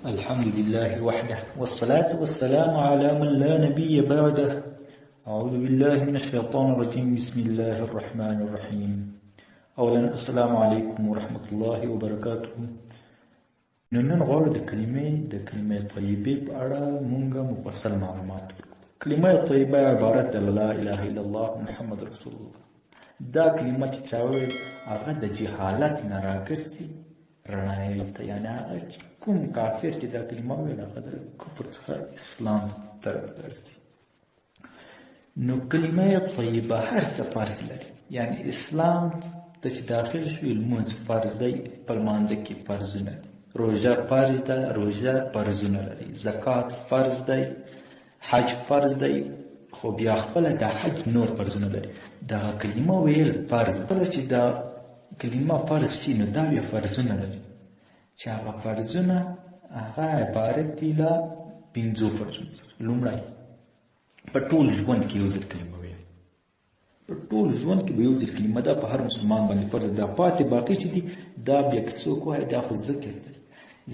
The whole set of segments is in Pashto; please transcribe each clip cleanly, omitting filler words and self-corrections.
الحمد لله وحده والصلاة والسلام على من لا نبي بعده. أعوذ بالله من الشيطان الرجيم. بسم الله الرحمن الرحيم. أولا السلام عليكم ورحمة الله وبركاته. نن غواړو د کلمې طیبې په اړه مونږ مفصل معلومات ورکړو. کلمه طیبه عبارت د لا اله الا الله محمد رسول الله. دا کلمه چې چا ویل هغه د جهالت نه راګرځي رڼایي ته، یعنی هغه کوم کافر چې دا کلمه ویل هغه د کفر څخه اسلام طرف ته ځي. نو کلمه طیبه هر څه فرض لري، یعنی اسلام ته چې داخل شوي لمونځ فرض دی، په لمانځه کې فرضونه دي، روژه فرض ده، روژه فرضونه لري، زکات فرض دی، حج فرض دی، خو بیا خپله د حج نور فرضونه لري. دا کلمه ویل فرض ده. کله چې دا کلمه فرض شي نو دا بیا فرضونه لري، چې هغه فرضونه هغه عبارت دي له 5 فرضونو څخه. لومړی په ټول ژوند کې یو ځل کلمه ویل، په ټول ژوند کې به یو ځل کلمه، دا په هر مسلمان باندې فرض ده. پاتې باقي چې دي دا بیا که څوک وایي دا خو ذکر دی،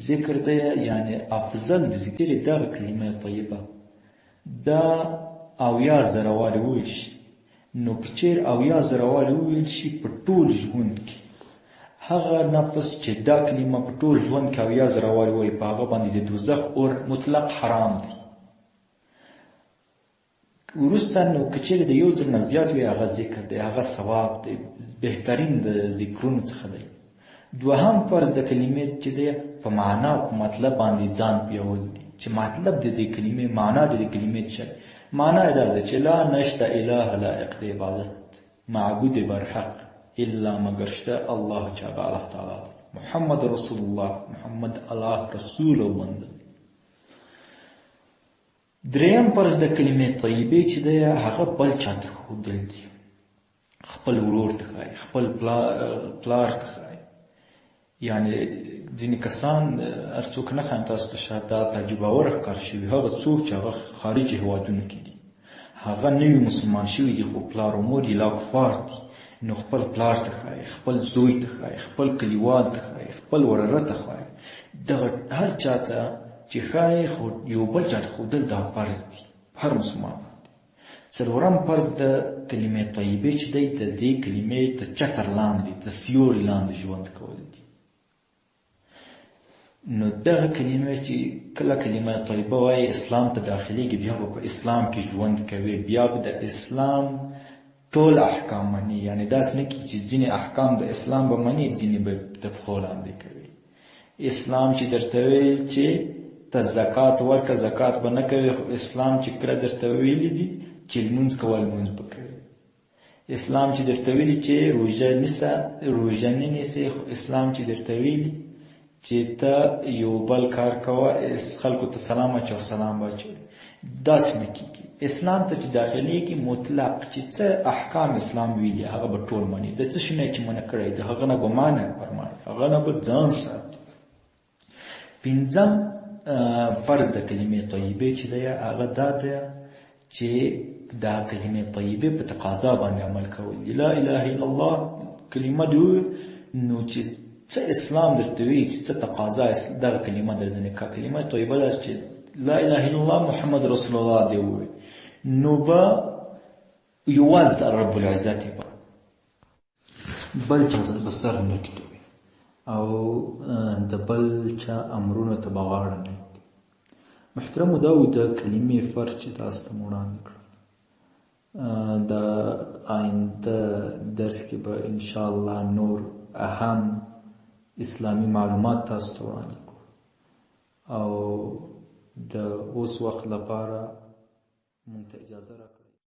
ذکر دی یعنی افضل د ذکر دغه کلمه طیبه دا 80,000 وارې وویل شي. نو که چېر 80,000 وارې وویل شي په ټول ژوند کې، هغه نفس چې دا کلمه په ټول ژوند کې 80,000 وارې وایي په هغه باندې د دوزخ اور مطلق حرام دی. وروسته نو که چېرې د یو ځل نه زیات وي هغه ذکر دی، هغه ثواب دی، بهترین د ذکرونو څخه دی. دوهم فرض د کلمې چې دی په معنا او په مطلب باندې ځان پیاول دي، چې مطلب د دې کلمې معنا د دې کلمې څه معنا دا ده چې لا نشته اله لایق د عبادت معبود برحق الا مگر شته الله چې هغه الله تعالی محمد رسول الله، محمد الله رسول او بنده. دریم فرض د کلمې طیبې چې دی هغه بل چاته ښودل دي، خپل ورور ته ښایي، خپل پلار ته ښایي. یعنی ځینې کسان هر څوک نه ښایم تاسو ته شاید دا تجربه ښکار شوي، هغه څوک چې هغه خارج هېوادونو کې دي، هغه نوي مسلمان شوي دي خو پلار او مور یې لا کفار دي، نو خپل پلار ته ښایي، خپل زوی ته ښایي، خپل کلیوال ته ښایي، خپل وراره ته ښایي. دغه هر چا ته چې ښایي خو یو بل چا ته ښودل دا فرض دي هر مسلمان باندې. څلورم فرض د کلمې طیبې چې دی د دې کلمې د چتر لاندې د سیوري لاندې ژوند کول دي. نو دغه کلمه چې کله کلمه طیبه وایي اسلام ته داخليږي، بیا به په اسلام کې ژوند کوي، بیا به د اسلام ټول احکام مني. یعنی داسې نه کېږي چې ځینې احکام د اسلام به مني، ځینې به د پښو لاندې کوي. اسلام چې درته ویل چې ته زکات ورکړه، زکات به نه کوي، خو اسلام چې کله درته ویلي دي چې لمونځ کوه، لمونځ به کوي. اسلام چې درته ویلي چې روژه نیسه، روژه نه نیسې، خو اسلام چې درته ویلي چې ته یو بل کار کوه، خلکو ته سلام اچوه، سلام به اچوي. داسې نه کېږي. اسلام ته چې داخلېږي مطلق چې څه احکام اسلام ویلي هغه به ټول مني، د څه شي نه چې منع کړی د هغه نه به منع فرمایي، هغه نه به ځان ساتي. پنځم فرض د کلمې طیبې چې دی هغه دا دی چې دا کلمې طیبې په تقاضا باندې عمل کول دي. لا اله الا الله کلمه دی، نو چې څه اسلام درته وایي چې څه تقاضا دغه کلمه درځنې کا کلمه طیبه ده چې لا اله الا الله محمد رسول الله دی وایي، نو به یوازې د رب العزت به بل چا ته به سر نه ټیټوي او د بل چا امرونو ته به غاړه نه ږدي. محترمو دا و د کلمې فرض چې تاسو ته مو وړاندې کړل. د آینده درس کې به انشاءالله نور اهم اسلامی معلومات تاسو ته وړاندې کړو، او د اوس وخت لپاره مونږ ته اجازه راکړئ.